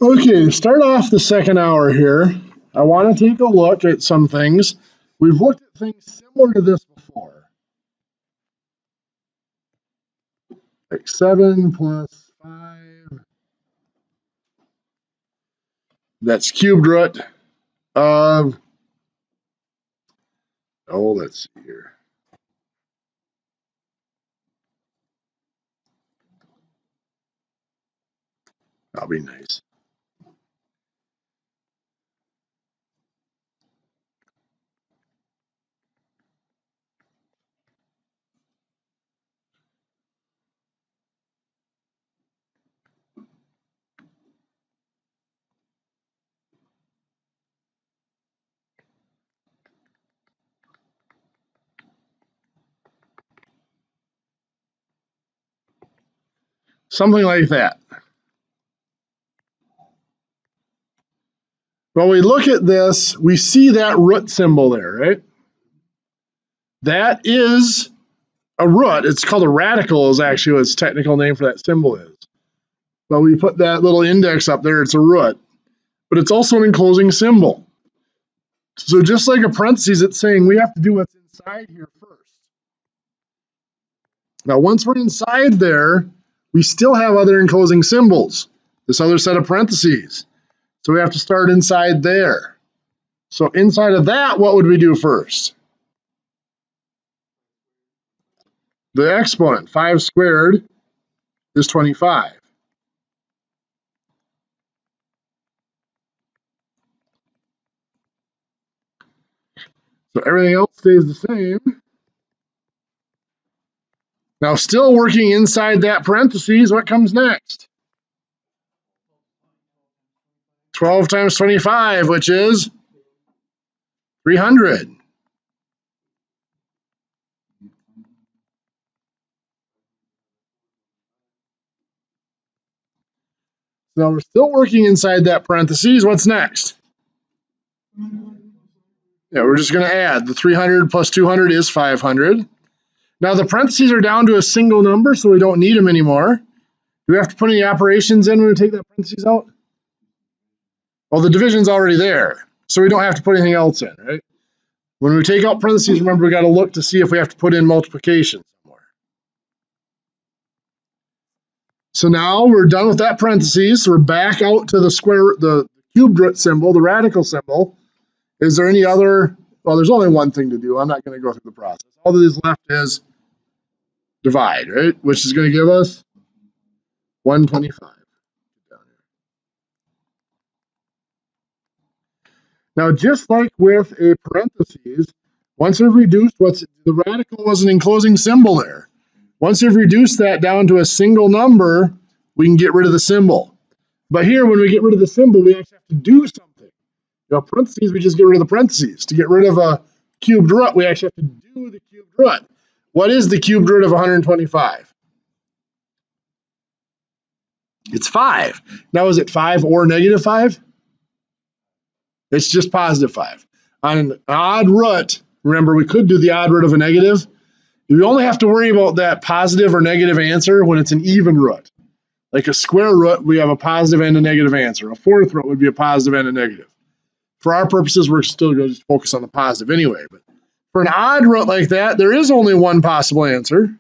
Okay, to start off the second hour here, I want to take a look at some things. We've looked at things similar to this before, like 7 plus 5. That's cubed root of, oh, let's see here. That'll be nice. Something like that. When we look at this, we see that root symbol there, right? That is a root. It's called a radical is actually what its technical name for that symbol is. But we put that little index up there, it's a root. But it's also an enclosing symbol. So just like a parentheses, it's saying we have to do what's inside here first. Now, once we're inside there, we still have other enclosing symbols, this other set of parentheses. So we have to start inside there. So inside of that, what would we do first? The exponent, 5 squared is 25. So everything else stays the same. Now, still working inside that parentheses, what comes next? 12 times 25, which is 300. Now we're still working inside that parentheses. What's next? Yeah, we're just going to add. The 300 plus 200 is 500. Now the parentheses are down to a single number, so we don't need them anymore. Do we have to put any operations in when we take that parentheses out? Well, the division's already there, so we don't have to put anything else in, right? When we take out parentheses, remember we got to look to see if we have to put in multiplication somewhere. So now we're done with that parentheses. So we're back out to the cubed root symbol, the radical symbol. Is there any other? Well, there's only one thing to do. I'm not going to go through the process. All that is left is divide, right? Which is going to give us 125. Now, just like with a parentheses, once we've reduced the radical was an enclosing symbol there. Once we've reduced that down to a single number, we can get rid of the symbol. But here, when we get rid of the symbol, we actually have to do something. Parentheses, we just get rid of the parentheses. To get rid of a cubed root, we actually have to do the cubed root. What is the cubed root of 125? It's 5. Now, is it 5 or negative 5? It's just positive 5. On an odd root, remember, we could do the odd root of a negative. You only have to worry about that positive or negative answer when it's an even root. Like a square root, we have a positive and a negative answer. A fourth root would be a positive and a negative. For our purposes, we're still going to just focus on the positive anyway. But for an odd root like that, there is only one possible answer.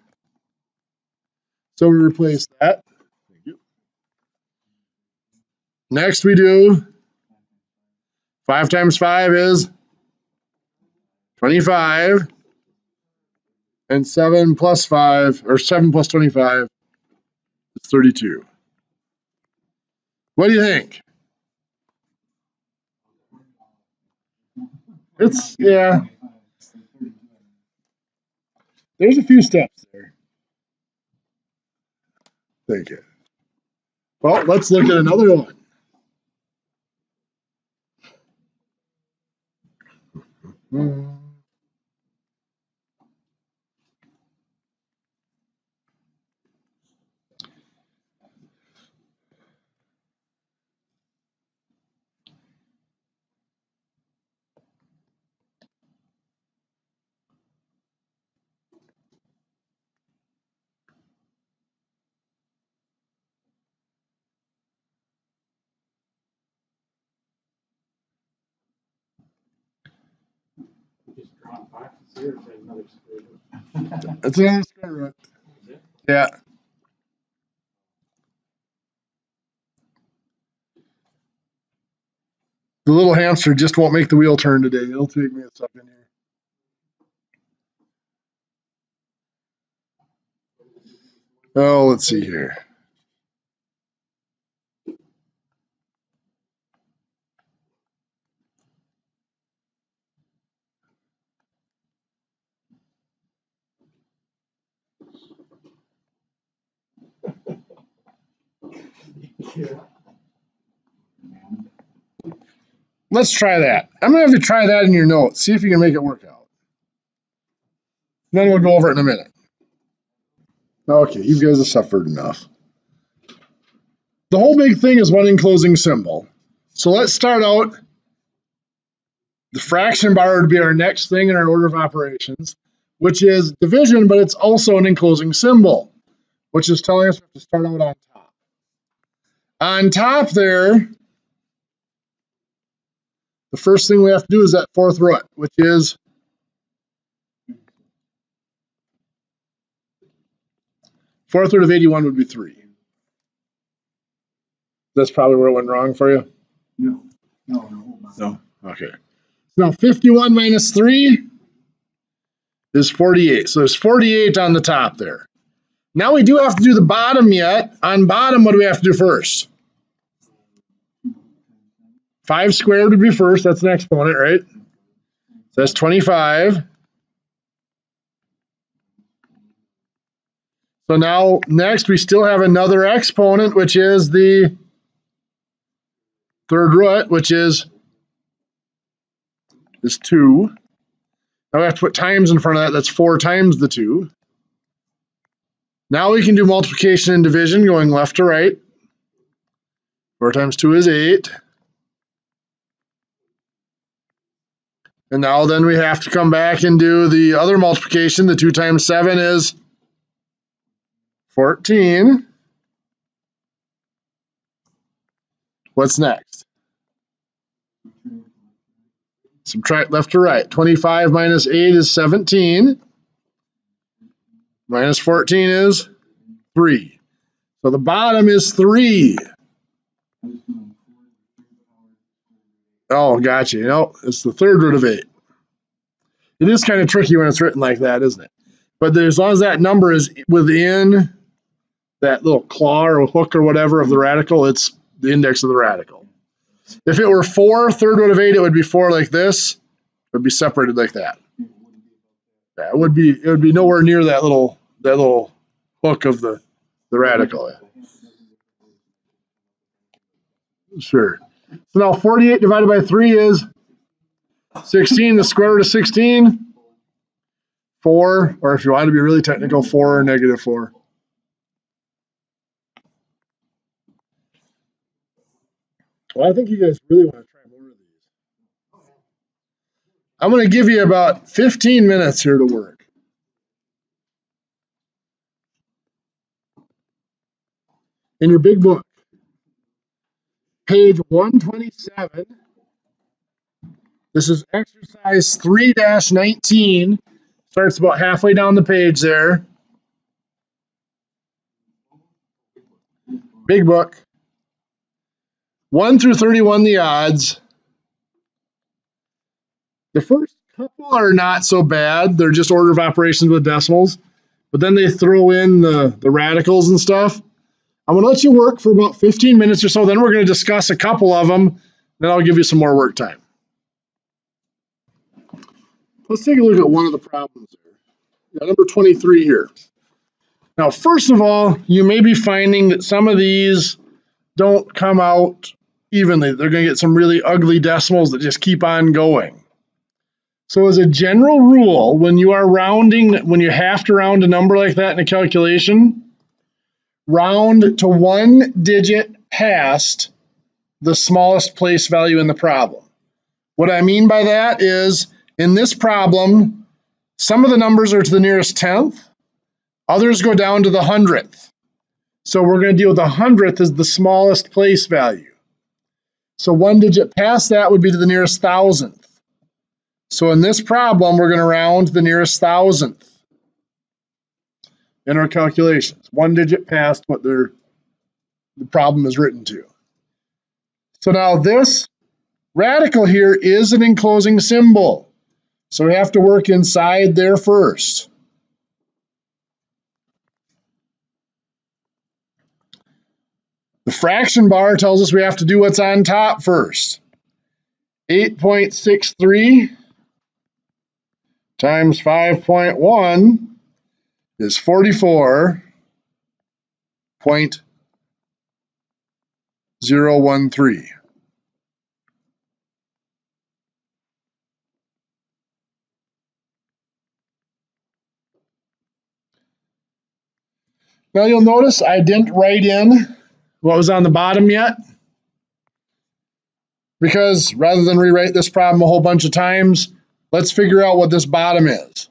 So we replace that. Next we do 5 times 5 is 25. And 7 plus 5, or 7 plus 25 is 32. What do you think? It's, yeah. There's a few steps there. Thank you. Well, let's look at another one. That's another square root. Yeah. The little hamster just won't make the wheel turn today. It'll take me a second here. Oh, let's see here. Let's try that. I'm going to have you try that in your notes. See if you can make it work out. Then we'll go over it in a minute. Okay, you guys have suffered enough. The whole big thing is one enclosing symbol. So let's start out. The fraction bar would be our next thing in our order of operations, which is division, but it's also an enclosing symbol, which is telling us we have to start out on top. On top there, the first thing we have to do is that fourth root, which is fourth root of 81 would be 3. That's probably where it went wrong for you? No. Okay. Now 51 minus 3 is 48. So there's 48 on the top there. Now we do have to do the bottom yet. On bottom, what do we have to do first? 5 squared would be first. That's an exponent, right? So that's 25. So now next we still have another exponent, which is the third root, which is 2. Now we have to put times in front of that. That's 4 times the 2. Now we can do multiplication and division going left to right. 4 times 2 is 8. And now then we have to come back and do the other multiplication. The 2 times 7 is 14. What's next? Subtract left to right. 25 minus 8 is 17. Minus 14 is 3. So the bottom is 3. Oh, gotcha. You know, it's the third root of 8. It is kind of tricky when it's written like that, isn't it? But as long as that number is within that little claw or hook or whatever of the radical, it's the index of the radical. If it were 4, third root of 8, it would be 4 like this. It would be separated like that. Yeah, it would be nowhere near that little hook of the radical. Sure. So now 48 divided by 3 is 16. The square root of 16, 4, or if you want to be really technical, 4 or negative 4. Well, I think you guys really want to try more of these. I'm going to give you about 15 minutes here to work. In your big book, page 127, this is exercise 3-19. Starts about halfway down the page there. Big book. 1 through 31, the odds. The first couple are not so bad. They're just order of operations with decimals. But then they throw in the radicals and stuff. I'm going to let you work for about 15 minutes or so. Then we're going to discuss a couple of them. Then I'll give you some more work time. Let's take a look at one of the problems there. Got number 23 here. Now, first of all, you may be finding that some of these don't come out evenly. They're going to get some really ugly decimals that just keep on going. So as a general rule, when you are rounding, when you have to round a number like that in a calculation, round to 1 digit past the smallest place value in the problem. What I mean by that is, in this problem, some of the numbers are to the nearest 10th, others go down to the 100th. So we're going to deal with the 100th as the smallest place value. So 1 digit past that would be to the nearest 1000th. So in this problem, we're going to round the nearest thousandth in our calculations, one digit past what the problem is written to. So now this radical here is an enclosing symbol. So we have to work inside there first. The fraction bar tells us we have to do what's on top first. 8.63 times 5.1 is 44.013. Now you'll notice I didn't write in what was on the bottom yet, because rather than rewrite this problem a whole bunch of times, let's figure out what this bottom is.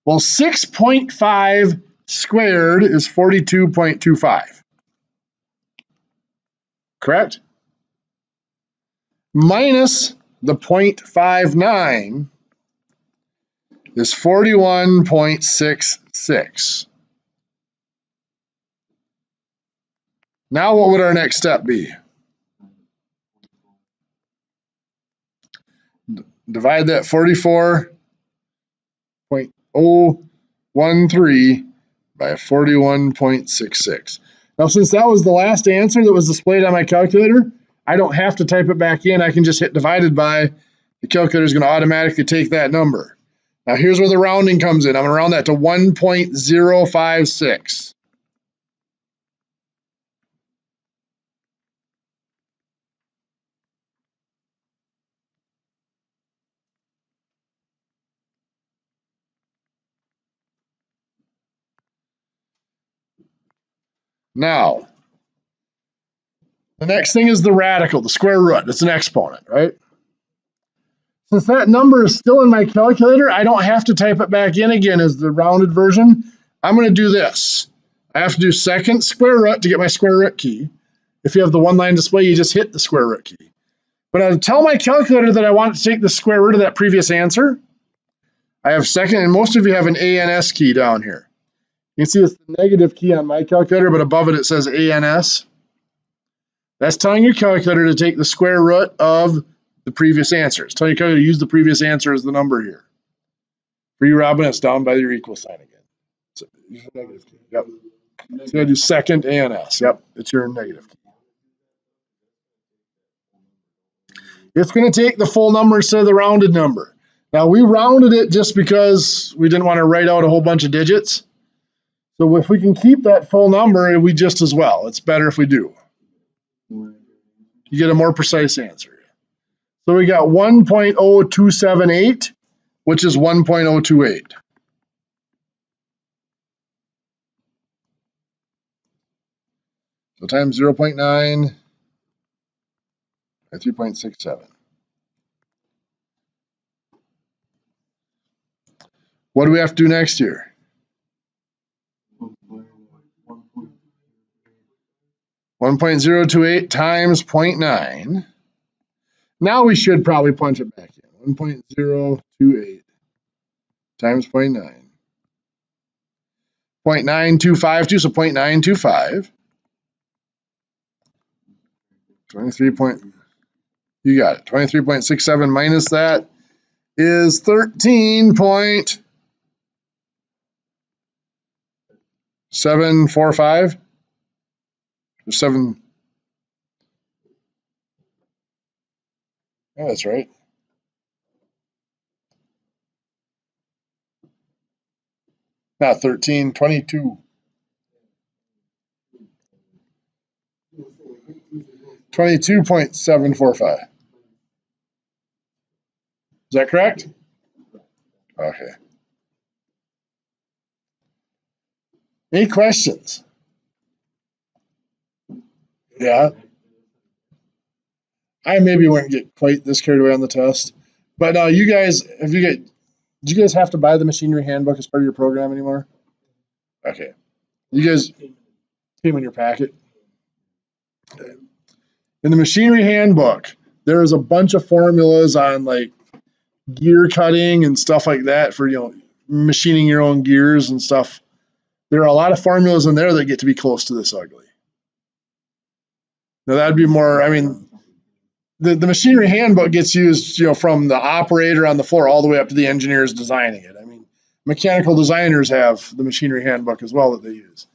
Well, 6.5 squared is 42.25. Correct? Minus the 0.59 is 41.66. Now what would our next step be? Divide that 44.013 by 41.66. Now, since that was the last answer that was displayed on my calculator, I don't have to type it back in. I can just hit divided by. The calculator is going to automatically take that number. Now, here's where the rounding comes in. I'm going to round that to 1.056. Now, the next thing is the radical, the square root. It's an exponent, right? Since that number is still in my calculator, I don't have to type it back in again as the rounded version. I'm going to do this. I have to do second square root to get my square root key. If you have the one-line display, you just hit the square root key. But I tell my calculator that I want to take the square root of that previous answer. I have second, and most of you have an ANS key down here. You can see it's the negative key on my calculator, but above it says ANS. That's telling your calculator to take the square root of the previous answer. It's telling your calculator to use the previous answer as the number here. For you, Robin, it's down by your equal sign again. So use the negative key. Yep. So you're going to do second ANS. Yep, it's your negative key. It's going to take the full number instead of the rounded number. Now, we rounded it just because we didn't want to write out a whole bunch of digits. So if we can keep that full number, we just as well. It's better if we do. You get a more precise answer. So we got 1.0278, which is 1.028. So times 0.9 by 3.67. What do we have to do next year? 1.028 times 0.9. Now we should probably punch it back in. 1.028 times 0.9. 0.9252, so 0.925. 23 point, you got it. 23.67 minus that is 13.745. 7. Yeah, that's right. Not 13, 22. 22.745. Is that correct? Okay. Any questions? Yeah. I maybe wouldn't get quite this carried away on the test. But you guys, did you guys have to buy the machinery handbook as part of your program anymore? Okay. You guys came in your packet. Okay. In the machinery handbook, there is a bunch of formulas on like gear cutting and stuff like that for, machining your own gears and stuff. There are a lot of formulas in there that get to be close to this ugly. Now that'd be more, I mean, the machinery handbook gets used, from the operator on the floor all the way up to the engineers designing it. I mean, mechanical designers have the machinery handbook as well that they use.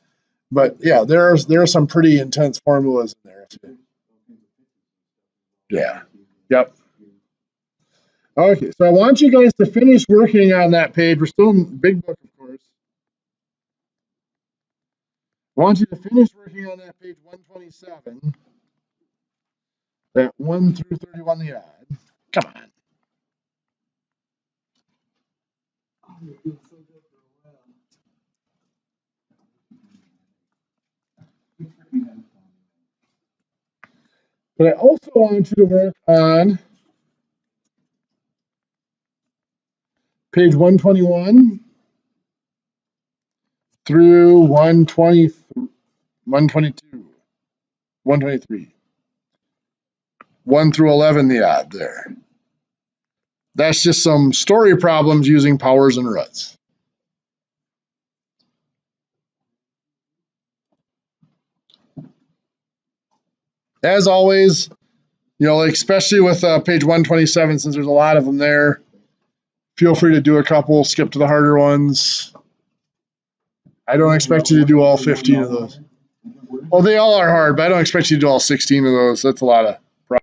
But yeah, there are some pretty intense formulas in there too. Yeah. Yep. Okay, so I want you guys to finish working on that page. We're still in Big Book, of course. I want you to finish working on that page 127. That 1 through 31, the odd. Come on. But I also want you to work on page 121 through 122, 123. 1 through 11, the odd there. That's just some story problems using powers and ruts. As always, especially with page 127, since there's a lot of them there, feel free to do a couple, skip to the harder ones. I don't expect you to do all 15 of those. Well, they all are hard, but I don't expect you to do all 16 of those. That's a lot of